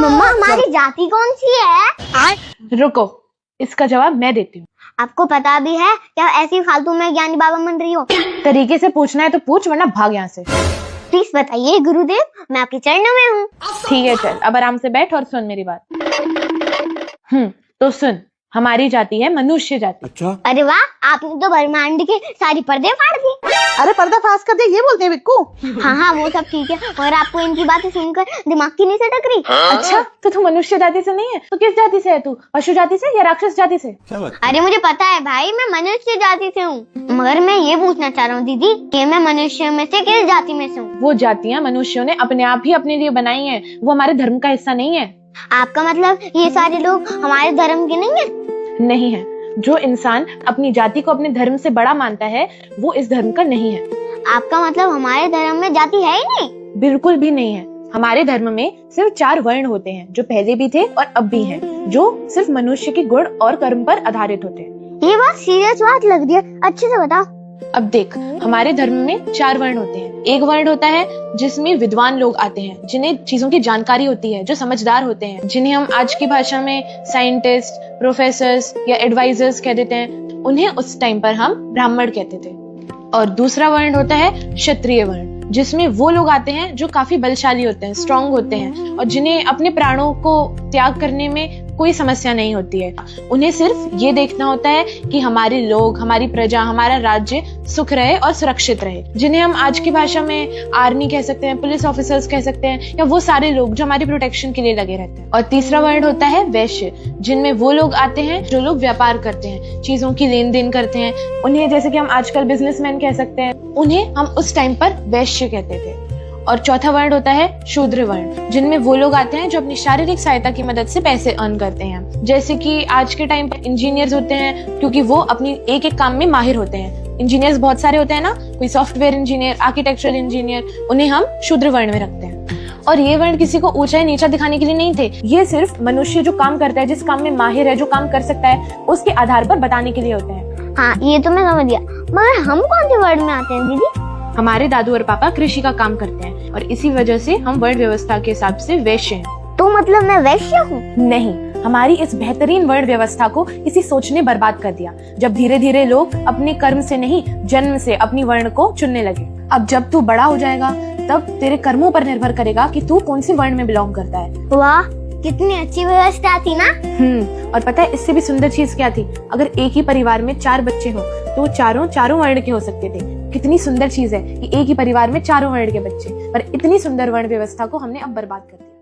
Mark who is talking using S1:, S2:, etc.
S1: मम्मा हमारी जाति कौन सी है?
S2: रुको, इसका जवाब मैं देती हूँ।
S1: आपको पता भी है क्या ऐसी फालतू में ज्ञानी बाबा बन रही हो?
S2: तरीके से पूछना है तो पूछ, वरना भाग यहाँ से।
S1: प्लीज बताइए गुरुदेव, मैं आपके चरणों में हूँ।
S2: ठीक है, चल अब आराम से बैठ और सुन मेरी बात। तो सुन, हमारी जाति है मनुष्य जाति।
S3: अच्छा?
S1: अरे वाह, आपने तो ब्रह्मांड के सारी पर्दे फाड़ दी।
S4: अरे पर्दा फाश कर दे, ये बोलते हैं बिक्कू।
S1: हाँ वो सब ठीक है, और आपको इनकी बातें सुनकर दिमाग की नहीं सटक रही?
S2: अच्छा, तो तू मनुष्य जाति से नहीं है, तो किस जाति से है तू? पशु जाति से या राक्षस जाति से?
S1: अरे मुझे पता है भाई, मैं मनुष्य जाति से हूँ, मगर मैं ये पूछना चाह रहा हूँ दीदी कि मैं मनुष्य में से किस जाति में से हूँ?
S2: वो जातियाँ मनुष्यों ने अपने आप ही अपने लिए बनाई है, वो हमारे धर्म का हिस्सा नहीं है।
S1: आपका मतलब ये सारे लोग हमारे धर्म के नहीं है?
S2: नहीं है। जो इंसान अपनी जाति को अपने धर्म से बड़ा मानता है, वो इस धर्म का नहीं है।
S1: आपका मतलब हमारे धर्म में जाति है ही नहीं?
S2: बिल्कुल भी नहीं है। हमारे धर्म में सिर्फ 4 वर्ण होते हैं, जो पहले भी थे और अब भी हैं, जो सिर्फ मनुष्य के गुण और कर्म पर आधारित होते हैं।
S1: ये बात सीरियस बात लग रही है, अच्छे से बताओ।
S2: अब देख, हमारे धर्म में 4 वर्ण होते हैं। एक वर्ण होता है जिसमें विद्वान लोग आते हैं, जिन्हें चीजों की जानकारी होती है, जो समझदार होते हैं, जिन्हें हम आज की भाषा में साइंटिस्ट, प्रोफेसर्स या एडवाइजर्स कह देते हैं। उन्हें उस टाइम पर हम ब्राह्मण कहते थे। और दूसरा वर्ण होता है क्षत्रिय वर्ण, जिसमें वो लोग आते हैं जो काफी बलशाली होते हैं, स्ट्रांग होते हैं, और जिन्हें अपने प्राणों को त्याग करने में कोई समस्या नहीं होती है। उन्हें सिर्फ ये देखना होता है कि हमारे लोग, हमारी प्रजा, हमारा राज्य सुख रहे और सुरक्षित रहे, जिन्हें हम आज की भाषा में आर्मी कह सकते हैं, पुलिस ऑफिसर्स कह सकते हैं, या वो सारे लोग जो हमारी प्रोटेक्शन के लिए लगे रहते हैं। और तीसरा वर्ण होता है वैश्य, जिनमें वो लोग आते हैं जो लोग व्यापार करते हैं, चीजों की लेन देन करते हैं। उन्हें, जैसे कि हम आजकल बिजनेसमैन कह सकते हैं, उन्हें हम उस टाइम पर वैश्य कहते थे। और चौथा वर्ण होता है शूद्र वर्ण, जिनमें वो लोग आते हैं जो अपनी शारीरिक सहायता की मदद से पैसे अर्न करते हैं। जैसे कि आज के टाइम पर इंजीनियर्स होते हैं, क्योंकि वो अपनी एक एक काम में माहिर होते हैं। इंजीनियर्स बहुत सारे होते हैं ना, कोई सॉफ्टवेयर इंजीनियर, आर्किटेक्चरल इंजीनियर, उन्हें हम शूद्र वर्ण में रखते हैं। और ये वर्ण किसी को ऊंचा या नीचा दिखाने के लिए नहीं थे, ये सिर्फ मनुष्य जो काम करता है, जिस काम में माहिर है, जो काम कर सकता है, उसके आधार पर बताने के लिए होते हैं।
S1: हाँ ये तो मैं समझ गया, मगर हम कौन से वर्ण में आते हैं दीदी?
S2: हमारे दादू और पापा कृषि का काम करते हैं, और इसी वजह से हम वर्ण व्यवस्था के हिसाब से वैश्य हैं।
S1: तो मतलब मैं वैश्य हूँ?
S2: नहीं, हमारी इस बेहतरीन वर्ण व्यवस्था को किसी सोच ने बर्बाद कर दिया, जब धीरे धीरे लोग अपने कर्म से नहीं, जन्म से अपनी वर्ण को चुनने लगे। अब जब तू बड़ा हो जाएगा, तब तेरे कर्मों पर निर्भर करेगा कि तू कौन सी वर्ण में बिलोंग करता है।
S1: वाह, कितनी अच्छी व्यवस्था थी ना।
S2: और पता है इससे भी सुंदर चीज क्या थी? अगर एक ही परिवार में 4 बच्चे हो, तो चारों वर्ण के हो सकते थे। कितनी सुंदर चीज है कि एक ही परिवार में 4 वर्ण के बच्चे, पर इतनी सुंदर वर्ण व्यवस्था को हमने अब बर्बाद कर दिया।